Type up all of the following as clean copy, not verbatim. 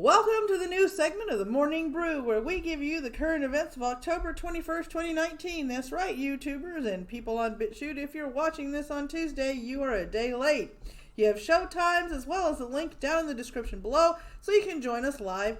Welcome to the new segment of the Morning Brew, where we give you the current events of October 21st, 2019. That's right, YouTubers and people on BitChute. If you're watching this on Tuesday, you are a day late. You have Showtimes as well as a link down in the description below, so you can join us live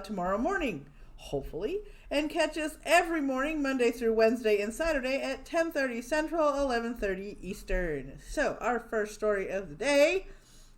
tomorrow morning, hopefully, and catch us every morning, Monday through Wednesday and Saturday at 10:30 Central, 11:30 Eastern. So, our first story of the day.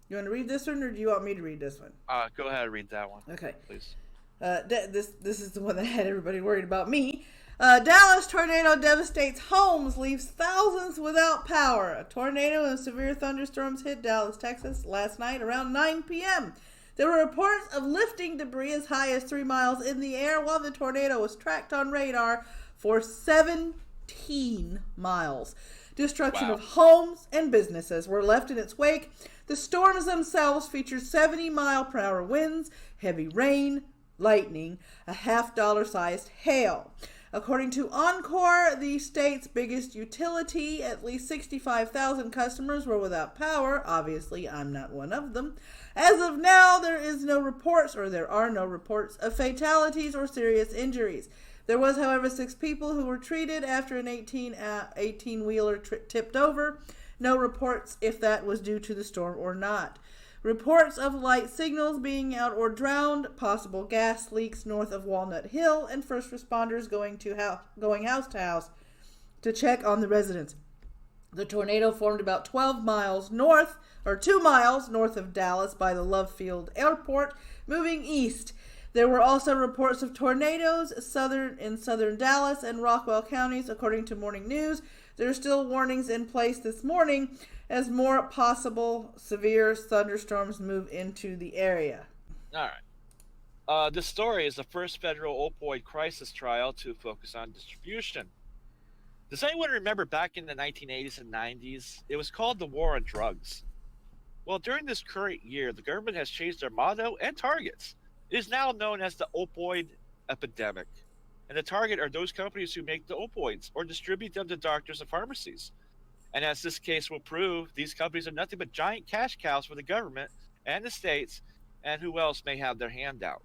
You want to read this one, or do you want me to read this one? Go ahead and read that one. Okay. Please. This is the one that had everybody worried about me. Dallas tornado devastates homes, leaves thousands without power. A tornado and severe thunderstorms hit Dallas, Texas last night around 9 p.m. There were reports of lifting debris as high as 3 miles in the air, while the tornado was tracked on radar for 17 miles. Destruction of homes and businesses were left in its wake. The storms themselves featured 70-mile-per-hour winds, heavy rain, lightning, a half-dollar-sized hail. According to Encore, the state's biggest utility, at least 65,000 customers were without power. Obviously, I'm not one of them. As of now, there are no reports of fatalities or serious injuries. There was, however, 6 people who were treated after an 18-wheeler tipped over. No reports if that was due to the storm or not. Reports of light signals being out or drowned, possible gas leaks north of Walnut Hill, and first responders going house to house to check on the residents. The tornado formed about 2 miles north of Dallas by the Love Field Airport, moving east. There were also reports of tornadoes in southern Dallas and Rockwell counties, according to Morning News. There are still warnings in place this morning as more possible severe thunderstorms move into the area. All right. This story is the first federal opioid crisis trial to focus on distribution. Does anyone remember back in the 1980s and 90s? It was called the War on Drugs. Well, during this current year, the government has changed their motto and targets. It is now known as the opioid epidemic. And the target are those companies who make the opioids or distribute them to doctors and pharmacies. And as this case will prove, these companies are nothing but giant cash cows for the government and the states, and who else may have their hand out.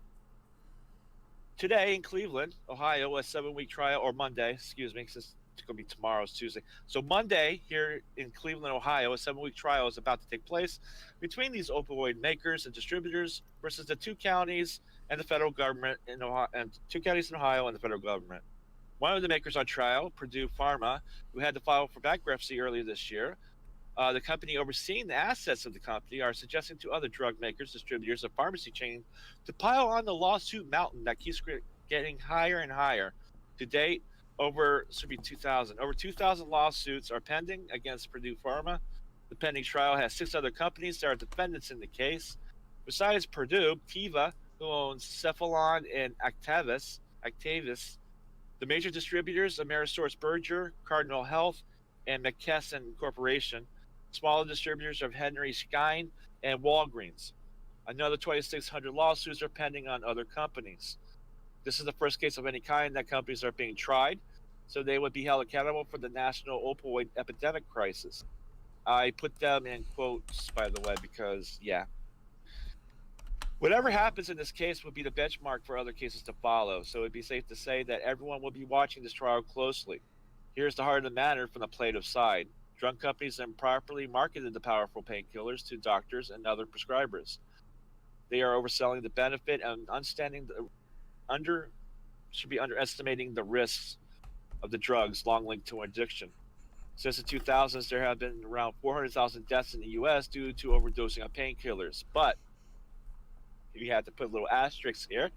Today in Cleveland, Ohio, a 7-week trial, or Monday, since it's going to be tomorrow's Tuesday. So Monday here in Cleveland, Ohio, a 7-week trial is about to take place between these opioid makers and distributors versus the 2 counties and the federal government in Ohio, and 2 counties in Ohio and the federal government. One of the makers on trial, Purdue Pharma, who had to file for bankruptcy earlier this year, the company overseeing the assets of the company are suggesting to other drug makers, distributors, and pharmacy chains to pile on the lawsuit mountain that keeps getting higher and higher. To date, over 2,000 lawsuits are pending against Purdue Pharma. The pending trial has 6 other companies that are defendants in the case. Besides Purdue, Teva, who owns Cephalon and Actavis, the major distributors, Amerisource Berger, Cardinal Health, and McKesson Corporation. Smaller distributors are Henry Schein and Walgreens. Another 2,600 lawsuits are pending on other companies. This is the first case of any kind that companies are being tried, so they would be held accountable for the national opioid epidemic crisis. I put them in quotes, by the way, because, whatever happens in this case will be the benchmark for other cases to follow, so it'd be safe to say that everyone will be watching this trial closely. Here's the heart of the matter from the plaintiff's side. Drug companies improperly marketed the powerful painkillers to doctors and other prescribers. They are overselling the benefit and should be underestimating the risks of the drugs long linked to addiction. Since the 2000s, there have been around 400,000 deaths in the U.S. due to overdosing on painkillers. But you had to put a little asterisk here.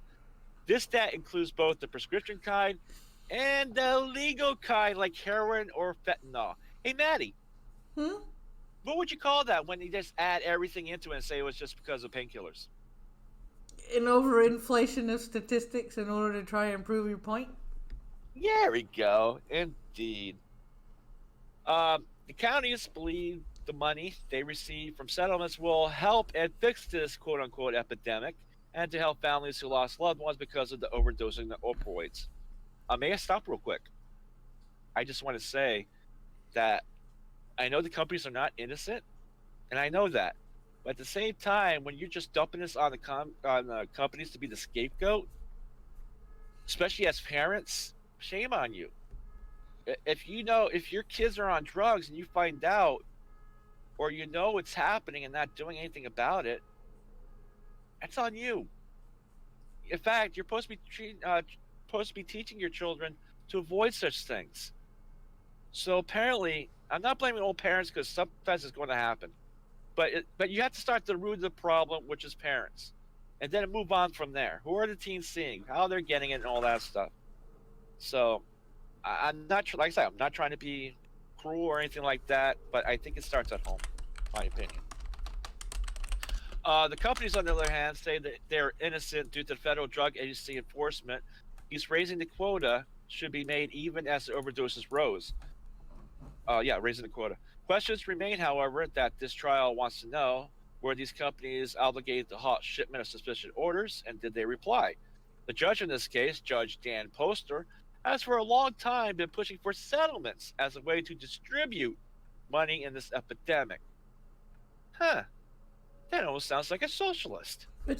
This stat includes both the prescription kind and the legal kind, like heroin or fentanyl. Hey, Maddie. What would you call that when you just add everything into it and say it was just because of painkillers? An overinflation of statistics in order to try and prove your point? There we go. Indeed. The counties believe the money they receive from settlements will help and fix this quote-unquote epidemic, and to help families who lost loved ones because of the overdosing of opioids. May I stop real quick? I just want to say that I know the companies are not innocent, and I know that. But at the same time, when you're just dumping this on the companies to be the scapegoat, especially as parents, shame on you. If you know if your kids are on drugs and you find out, or you know it's happening and not doing anything about it, that's on you. In fact, you're supposed to be teaching your children to avoid such things. So apparently, I'm not blaming old parents because sometimes it's going to happen, but you have to start the root of the problem, which is parents, and then move on from there. Who are the teens seeing? How they're getting it, and all that stuff. So I'm not like I said, I'm not trying to be cruel or anything like that, but I think it starts at home, my opinion. The companies, on the other hand, say that they're innocent due to federal drug agency enforcement. He's raising the quota should be made even as the overdoses rose. Raising the quota. Questions remain, however, that this trial wants to know: were these companies obligated to halt shipment of suspicious orders, and did they reply? The judge in this case, Judge Dan Poster, has for a long time been pushing for settlements as a way to distribute money in this epidemic. Huh. That almost sounds like a socialist. But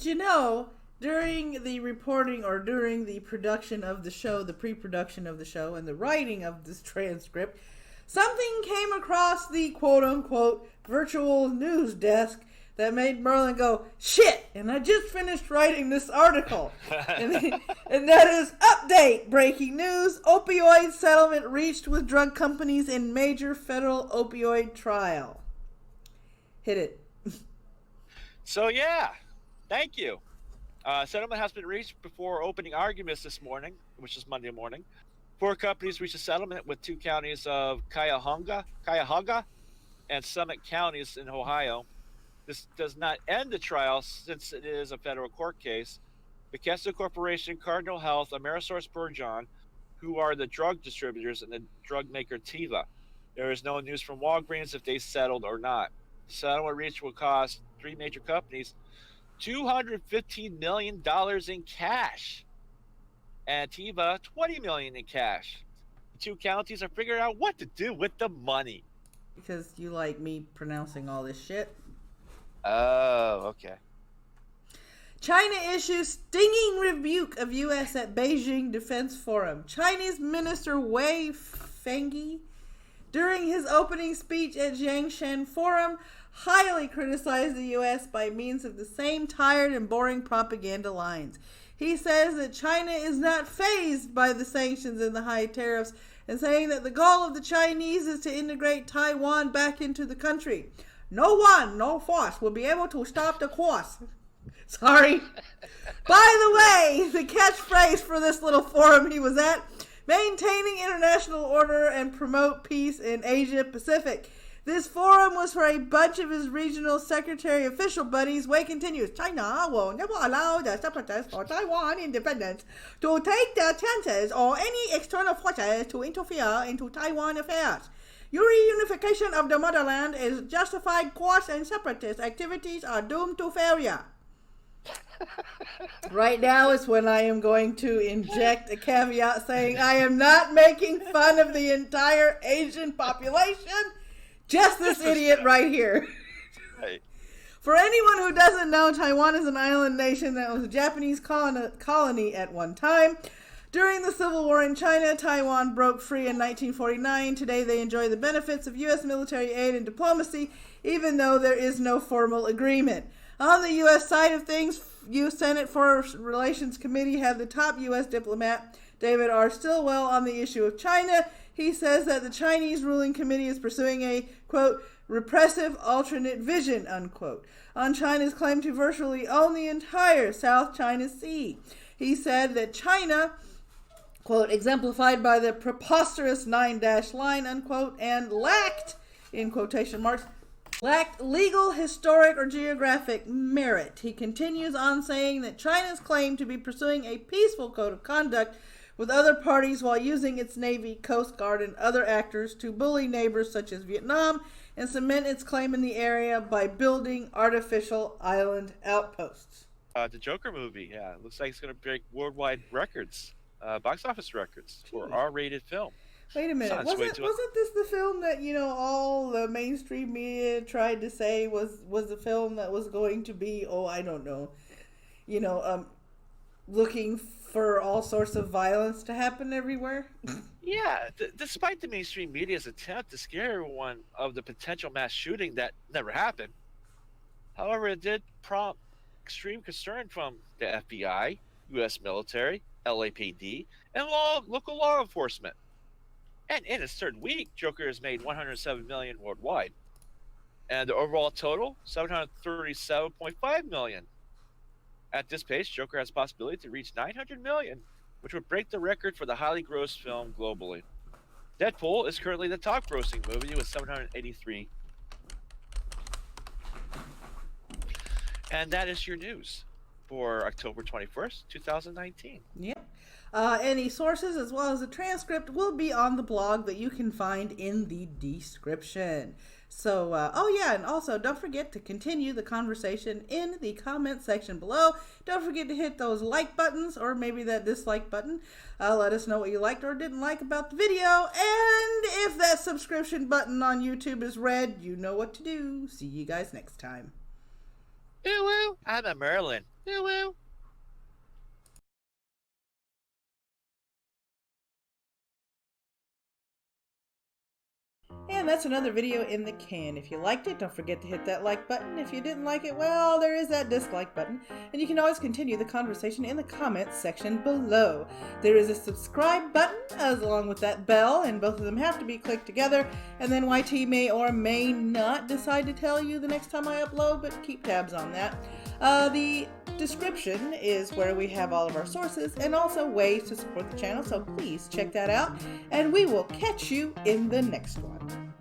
during the reporting or during the production of the show, the pre-production of the show, and the writing of this transcript, something came across the quote-unquote virtual news desk that made Merlin go, shit, and I just finished writing this article. and that is update, breaking news, opioid settlement reached with drug companies in major federal opioid trial. Hit it. So yeah, thank you. Settlement has been reached before opening arguments this morning, which is Monday morning. 4 companies reached a settlement with 2 counties of Cuyahoga and Summit counties in Ohio. This does not end the trial since it is a federal court case. McKesson Corporation, Cardinal Health, AmerisourceBergen, who are the drug distributors, and the drug maker Teva. There is no news from Walgreens if they settled or not. The settlement reached will cost 3 major companies $215 million in cash, and Teva $20 million in cash. The 2 counties are figuring out what to do with the money. Because you like me pronouncing all this shit. Oh, okay. China issues stinging rebuke of U.S. at Beijing Defense Forum. Chinese Minister Wei Fenghe, during his opening speech at Jiangshan Forum, highly criticized the U.S. by means of the same tired and boring propaganda lines. He says that China is not fazed by the sanctions and the high tariffs, and saying that the goal of the Chinese is to integrate Taiwan back into the country. No one, no force will be able to stop the course. Sorry. By the way, the catchphrase for this little forum he was at: maintaining international order and promote peace in Asia Pacific. This forum was for a bunch of his regional secretary official buddies. Wei continues, China will never allow the separatists for Taiwan independence to take their chances or any external forces to interfere into Taiwan affairs. Your reunification of the motherland is justified course, and separatist activities are doomed to failure. Right now is when I am going to inject a caveat saying I am not making fun of the entire Asian population. Just this idiot right here. Right. For anyone who doesn't know, Taiwan is an island nation that was a Japanese colony at one time. During the Civil War in China, Taiwan broke free in 1949. Today they enjoy the benefits of U.S. military aid and diplomacy, even though there is no formal agreement. On the U.S. side of things, U.S. Senate Foreign Relations Committee had the top U.S. diplomat, David R. Stilwell, on the issue of China. He says that the Chinese ruling committee is pursuing a, quote, repressive alternate vision, unquote, on China's claim to virtually own the entire South China Sea. He said that China, quote, exemplified by the preposterous 9-dash line, unquote, and lacked, in quotation marks, lacked legal, historic, or geographic merit. He continues on saying that China's claim to be pursuing a peaceful code of conduct with other parties while using its Navy, Coast Guard, and other actors to bully neighbors such as Vietnam and cement its claim in the area by building artificial island outposts. The Joker movie, looks like it's going to break worldwide records, box office records for R-rated film. Wait a minute. Sounds way Wasn't too. wasn't this the film that all the mainstream media tried to say was the film that was going to be? Oh, I don't know. You know, looking for all sorts of violence to happen everywhere. Yeah, despite the mainstream media's attempt to scare everyone of the potential mass shooting that never happened, however, it did prompt extreme concern from the FBI, U.S. military, LAPD, and local law enforcement. And in its third week, Joker has made 107 million worldwide, and the overall total 737.5 million. At this pace, Joker has possibility to reach 900 million, which would break the record for the highly grossed film globally. Deadpool is currently the top grossing movie with 783. And that is your news for October 21st, 2019. Yep. Any sources as well as a transcript will be on the blog that you can find in the description. So, oh yeah, and also don't forget to continue the conversation in the comment section below. Don't forget to hit those like buttons or maybe that dislike button. Let us know what you liked or didn't like about the video. And if that subscription button on YouTube is red, you know what to do. See you guys next time. Ooh, woo. I'm a Merlin. Ooh, woo. And that's another video in the can. If you liked it, don't forget to hit that like button. If you didn't like it, well, there is that dislike button. And you can always continue the conversation in the comments section below. There is a subscribe button as along with that bell, and both of them have to be clicked together. And then YT may or may not decide to tell you the next time I upload, but keep tabs on that. The description is where we have all of our sources and also ways to support the channel, so please check that out. And we will catch you in the next one.